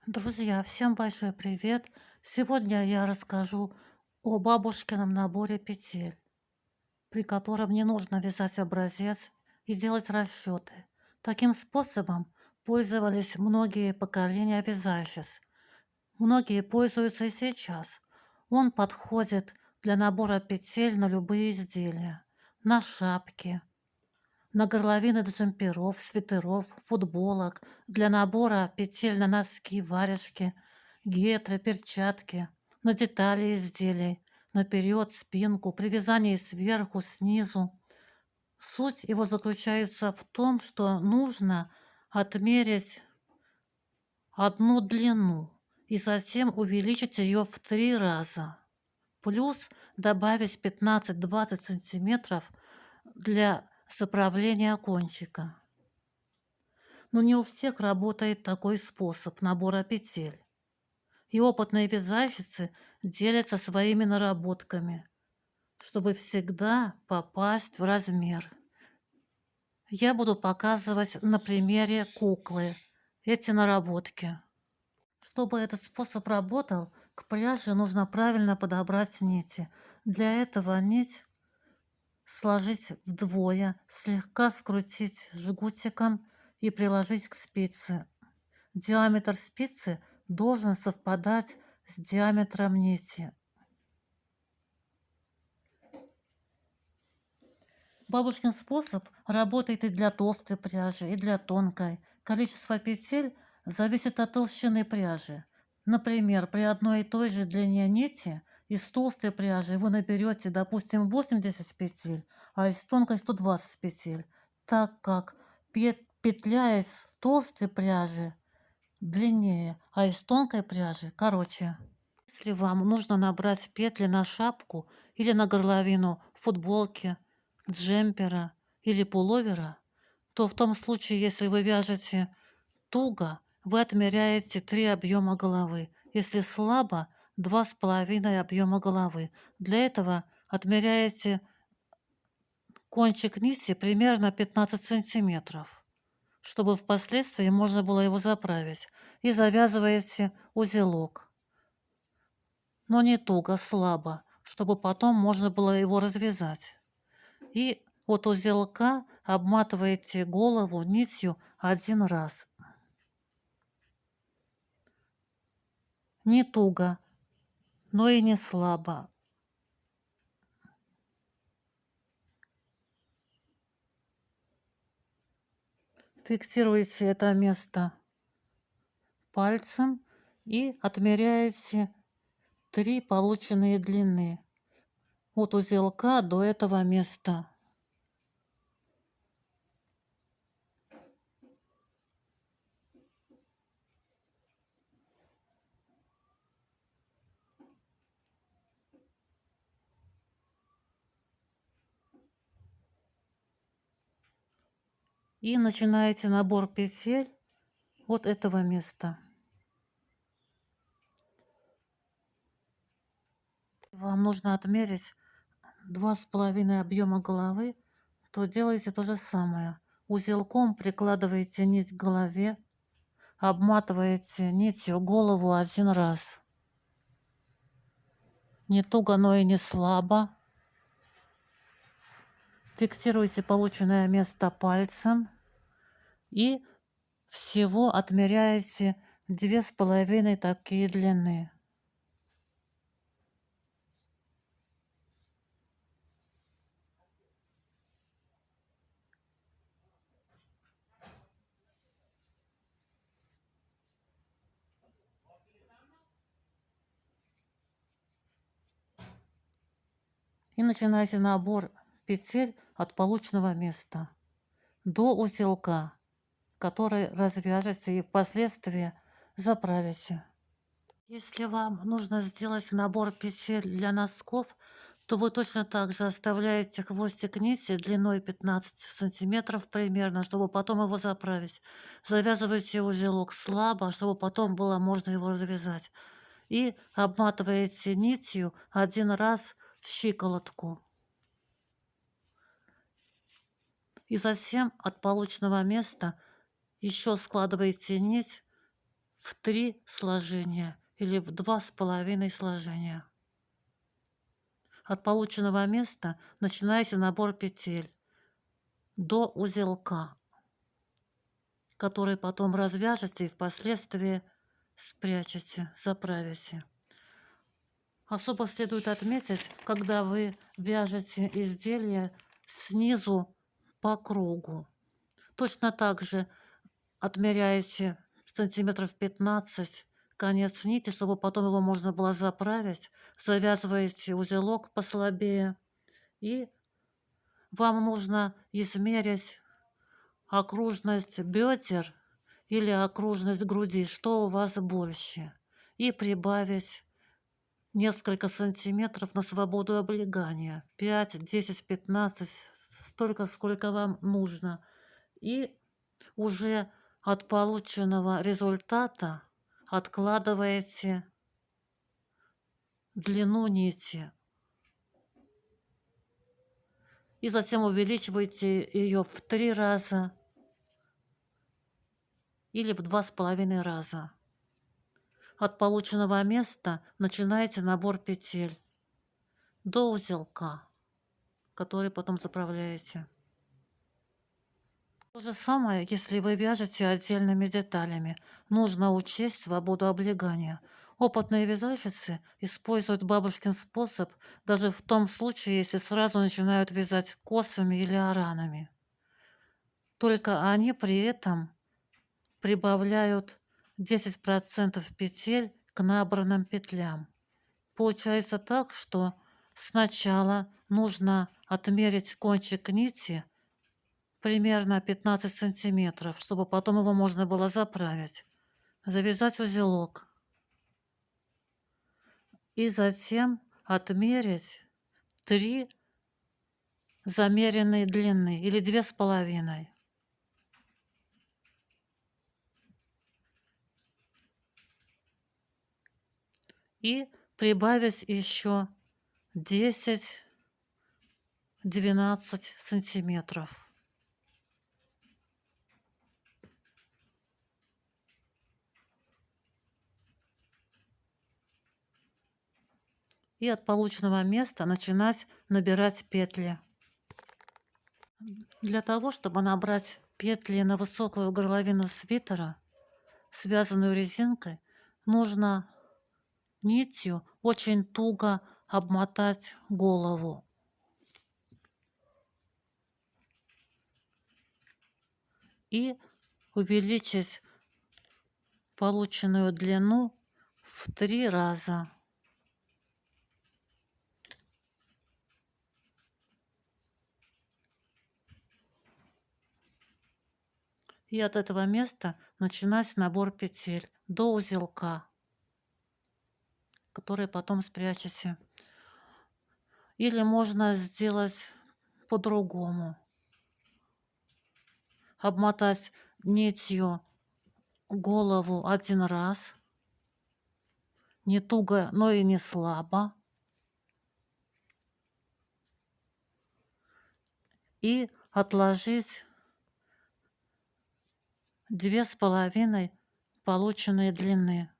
Друзья, всем большой привет! Сегодня я расскажу о бабушкином наборе петель, при котором не нужно вязать образец и делать расчеты. Таким способом пользовались многие поколения вязальщиц. Многие пользуются и сейчас. Он подходит для набора петель на любые изделия, на шапки, на горловины джемперов, свитеров, футболок, для набора петель на носки, варежки, гетры, перчатки, на детали изделий, наперед, спинку, при вязании сверху, снизу. Суть его заключается в том, что нужно отмерить одну длину и затем увеличить ее в 3 раза. Плюс добавить 15-20 сантиметров для заправления кончика. Но не у всех работает такой способ набора петель. И опытные вязальщицы делятся своими наработками, чтобы всегда попасть в размер. Я буду показывать на примере куклы эти наработки. Чтобы этот способ работал, к пряже нужно правильно подобрать нити. Для этого нить сложить вдвое, слегка скрутить жгутиком и приложить к спице. Диаметр спицы должен совпадать с диаметром нити. Бабушкин способ работает и для толстой пряжи, и для тонкой. Количество петель зависит от толщины пряжи. Например, при одной и той же длине нити из толстой пряжи вы наберете, допустим, 80 петель, а из тонкой 120 петель, так как петля из толстой пряжи длиннее, а из тонкой пряжи короче. Если вам нужно набрать петли на шапку или на горловину футболки, джемпера или пуловера, то в том случае, если вы вяжете туго, вы отмеряете 3 объема головы. Если слабо, 2,5 объема головы. Для этого отмеряете кончик нити примерно 15 сантиметров, чтобы впоследствии можно было его заправить. И завязываете узелок. Но не туго, слабо, чтобы потом можно было его развязать. И от узелка обматываете голову нитью 1 раз. Не туго, но и не слабо. Фиксируете это место пальцем и отмеряете 3 полученные длины от узелка до этого места. И начинаете набор петель от этого места. Вам нужно отмерить 2,5 объема головы, то делайте то же самое. Узелком прикладываете нить к голове, обматываете нитью голову 1 раз. Не туго, но и не слабо. Фиксируйте полученное место пальцем и всего отмеряете 2,5 такие длины. И начинаете набор петель от полученного места до узелка, который развяжете и впоследствии заправите. Если вам нужно сделать набор петель для носков, то вы точно так же оставляете хвостик нити длиной 15 сантиметров примерно, чтобы потом его заправить. Завязываете узелок слабо, чтобы потом было можно его развязать. И обматываете нитью 1 раз щиколотку. И затем от полученного места еще складываете нить в 3 сложения или в 2,5 сложения. От полученного места начинаете набор петель до узелка, который потом развяжете и впоследствии спрячете, заправите. Особо следует отметить, когда вы вяжете изделие снизу по кругу. Точно так же отмеряете сантиметров 15 конец нити, чтобы потом его можно было заправить. Завязываете узелок послабее, и вам нужно измерить окружность бедер или окружность груди, что у вас больше, и прибавить несколько сантиметров на свободу облегания. 5, 10, 15, столько, сколько вам нужно. И уже от полученного результата откладываете длину нити. И затем увеличиваете ее в 3 раза или в 2,5 раза. От полученного места начинаете набор петель до узелка, который потом заправляете. То же самое, если вы вяжете отдельными деталями. Нужно учесть свободу облегания. Опытные вязальщицы используют бабушкин способ даже в том случае, если сразу начинают вязать косами или оранами. Только они при этом прибавляют 10% петель к набранным петлям. Получается так, что сначала нужно отмерить кончик нити примерно 15 сантиметров, чтобы потом его можно было заправить, завязать узелок и затем отмерить 3 замеренные длины или 2,5. И прибавить еще 10-12 сантиметров. И от полученного места начинать набирать петли. Для того, чтобы набрать петли на высокую горловину свитера, связанную резинкой, нужно нитью очень туго обмотать голову. И увеличить полученную длину в 3 раза. И от этого места начинать набор петель до узелка, который потом спрячете. Или можно сделать по-другому. Обмотать нитью голову 1 раз, не туго, но и не слабо. И отложить 2,5 полученные длины.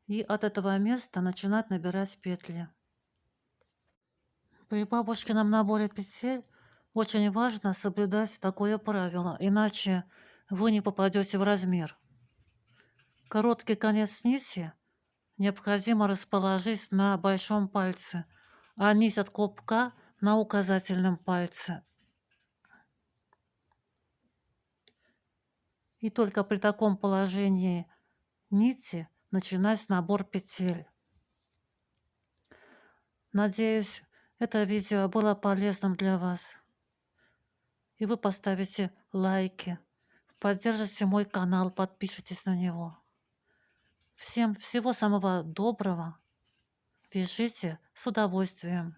И от этого места начинать набирать петли. При бабушкином наборе петель очень важно соблюдать такое правило, иначе вы не попадете в размер. Короткий конец нити необходимо расположить на большом пальце, а нить от клубка на указательном пальце. И только при таком положении нити начинать набор петель. Надеюсь, это видео было полезным для вас. И вы поставите лайки, поддержите мой канал, подпишитесь на него. Всем всего самого доброго. Вяжите с удовольствием.